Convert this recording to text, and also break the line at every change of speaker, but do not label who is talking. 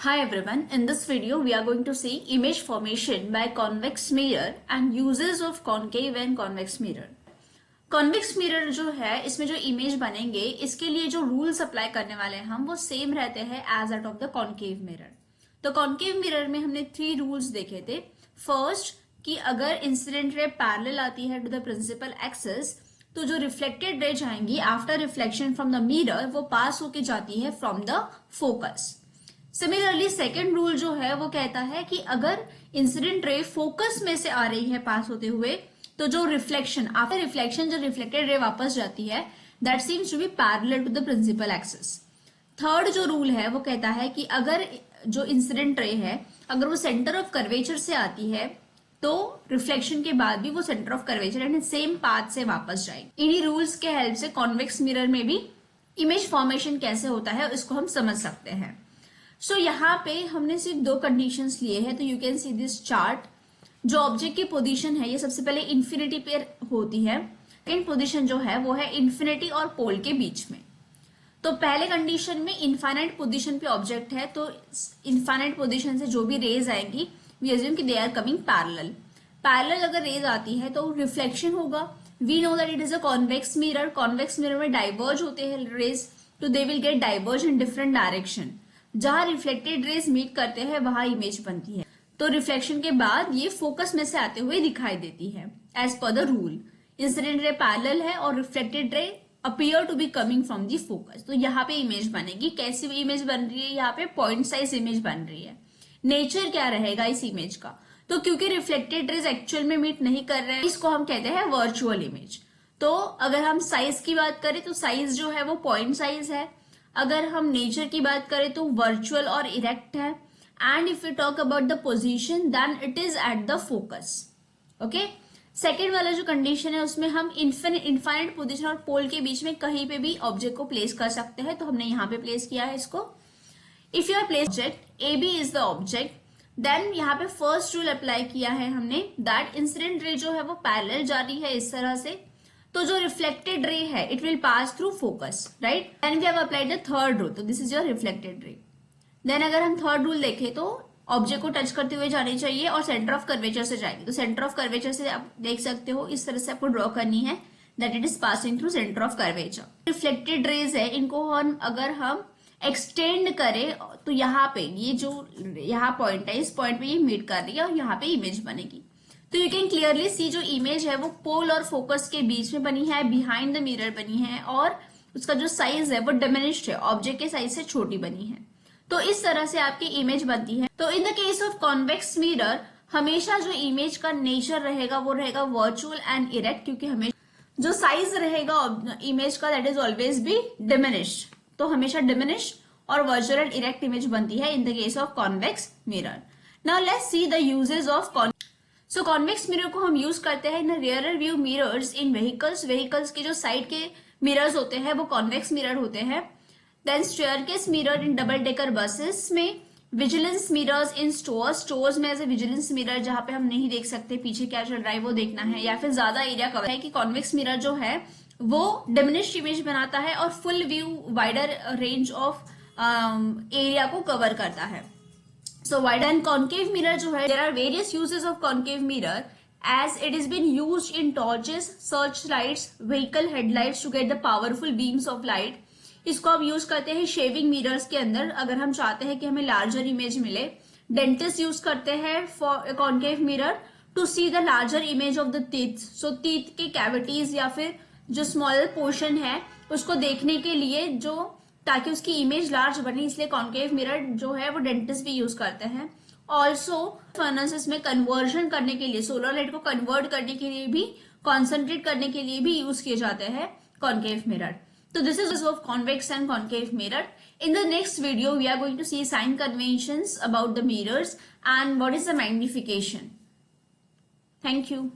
Hi everyone, in this video we are going to see image formation by convex mirror and uses of concave and convex mirror. Convex mirror जो है इसमें जो image बनेंगे इसके लिए जो rules apply करने वाले हैं हम वो सेम रहते हैं as that of the concave mirror. तो कॉन्केव मिरर में हमने 3 रूल्स देखे थे। फर्स्ट कि अगर इंसिडेंट रे पैरेलल आती है टू द प्रिंसिपल एक्सिस तो जो रिफ्लेक्टेड रे जाएंगी after reflection from the mirror वो पास होके जाती है from the focus. Similarly second rule जो है वो कहता है कि अगर इंसिडेंट रे फोकस में से आ रही है पास होते हुए तो जो रिफ्लेक्शन आफ्टर रिफ्लेक्शन जो रिफ्लेक्टेड रे वापस जाती है that seems to be parallel to the principal axis. Third जो रूल है वो कहता है कि अगर जो इंसिडेंट रे है अगर वो सेंटर ऑफ कर्वेचर से आती है तो रिफ्लेक्शन के बाद भी वो सेंटर ऑफ कर्वेचर यानी सेम पाथ से वापस जाएगी। इन्हीं रूल्स के हेल्प से कॉन्वेक्स मिरर में भी इमेज फॉर्मेशन कैसे होता है इसको हम समझ सकते हैं। सो यहाँ पे हमने सिर्फ 2 कंडीशंस लिए हैं। तो you can see this chart. जो ऑब्जेक्ट की पोजीशन है ये सबसे पहले इन्फिनिटी पे होती है। सेकेंड पोजीशन जो है वो है इन्फिनिटी और पोल के बीच में। तो पहले कंडीशन में इनफाइनाइट पोजीशन पे ऑब्जेक्ट है तो इनफाइनाइट पोजीशन से जो भी रेज आएंगी वी अज्यूम कि they are coming parallel. Parallel अगर रेज आती है तो रिफ्लेक्शन होगा। We know that it is a convex mirror. Convex mirror में डाइवर्ज होते हैं रेज तो they will get diverge in different direction. जहां रिफ्लेक्टेड रेज मीट करते हैं वहां इमेज बनती है। तो रिफ्लेक्शन के बाद ये फोकस में से आते हुए दिखाई देती है as per the rule. Incident ray parallel है और reflected ray appear to be coming from the focus. तो यहाँ पे इमेज बनेगी। कैसी इमेज बन रही है? यहाँ पे पॉइंट साइज इमेज बन रही है। नेचर क्या रहेगा इस इमेज का? तो क्योंकि रिफ्लेक्टेड रेज एक्चुअल में मीट नहीं कर रहे हैं इसको हम कहते हैं वर्चुअल इमेज। तो अगर हम साइज की बात करें तो साइज जो है वो पॉइंट साइज है। अगर हम नेचर की बात करें तो वर्चुअल और इरेक्ट है। And if you talk about the position then it is at the focus. Okay, second वाला जो कंडीशन है उसमें हम इनफाइनाइट पोजीशन और पोल के बीच में कहीं पे भी ऑब्जेक्ट को प्लेस कर सकते हैं। तो हमने यहाँ पे प्लेस किया है इसको। If you are place object A B is the object then यहाँ पे फर्स्ट रूल अप्लाई किया है हमने दैट इंसिडेंट रे जो है वो पैरेलल जा रही है इस तरह से। तो जो रिफ्लेक्टेड रे है it will pass through focus, right. Then we have applied the third rule. तो this is your reflected ray. Then अगर हम थर्ड रूल देखें तो ऑब्जेक्ट को टच करते हुए जानी चाहिए और सेंटर ऑफ कर्वेचर से जाएगी। तो सेंटर ऑफ कर्वेचर से आप देख सकते हो इस तरह से आपको ड्रॉ करनी है that it is passing through centre of curvature. Reflected raise है इनको अगर हम एक्सटेंड करें तो यहाँ पे ये जो यहाँ पॉइंट है इस पॉइंट पे ये मीट कर रही है और यहाँ पे इमेज बनेगी। तो यू कैन क्लियरली सी जो इमेज है वो पोल और फोकस के बीच में बनी है, बिहाइंड द मिरर बनी है और उसका जो साइज है वो डिमिनिश्ड है, ऑब्जेक्ट के साइज से छोटी बनी है। तो इस तरह से आपकी इमेज बनती है। तो in the case of convex mirror हमेशा जो इमेज का नेचर रहेगा वो रहेगा वर्चुअल एंड इरेक्ट, क्योंकि हमेशा जो साइज रहेगा इमेज का that is always be diminished. तो हमेशा डिमिनिश्ड और वर्चुअल एंड इरेक्ट इमेज बनती है in the case of convex mirror. Now let's see the uses of so convex mirror को हम यूज करते हैं इन rear view mirrors in vehicles के जो साइड के मिरर्स होते हैं वो कॉन्वेक्स मिरर होते हैं। Then staircase mirror in double decker buses में, विजिलेंस मिरर्स इन स्टोर्स में एज ए विजिलेंस मिरर जहां पे हम नहीं देख सकते पीछे क्या चल रहा है वो देखना है या फिर ज्यादा एरिया कवर है कि कॉन्वेक्स मिरर जो है वो डिमिनिश्ड इमेज बनाता है और full view wider range of area को कवर करता है। So wide and concave mirror जो है there are various uses of concave mirror as it has been used in torches, searchlights, vehicle headlights to get the powerful beams of light। इसको हम use करते हैं shaving mirrors के अंदर अगर हम चाहते हैं कि हमें लार्जर इमेज मिले। डेंटिस्ट यूज करते हैं for concave mirror to see the larger image of the teeth. So teeth के कैविटीज या फिर जो स्मॉल पोर्शन है उसको देखने के लिए जो ताकि उसकी इमेज लार्ज बने, इसलिए कॉन्केव मिरर जो है वो डेंटिस्ट भी यूज करते हैं। ऑल्सो फर्नेसेस में कन्वर्जन करने के लिए सोलर लाइट को कन्वर्ट करने के लिए भी कॉन्सेंट्रेट करने के लिए भी यूज किए जाते हैं कॉन्केव मिरर। तो this is of convex and concave mirror. In the next video we are going to see sign conventions about the mirrors and what is the magnification. Thank you.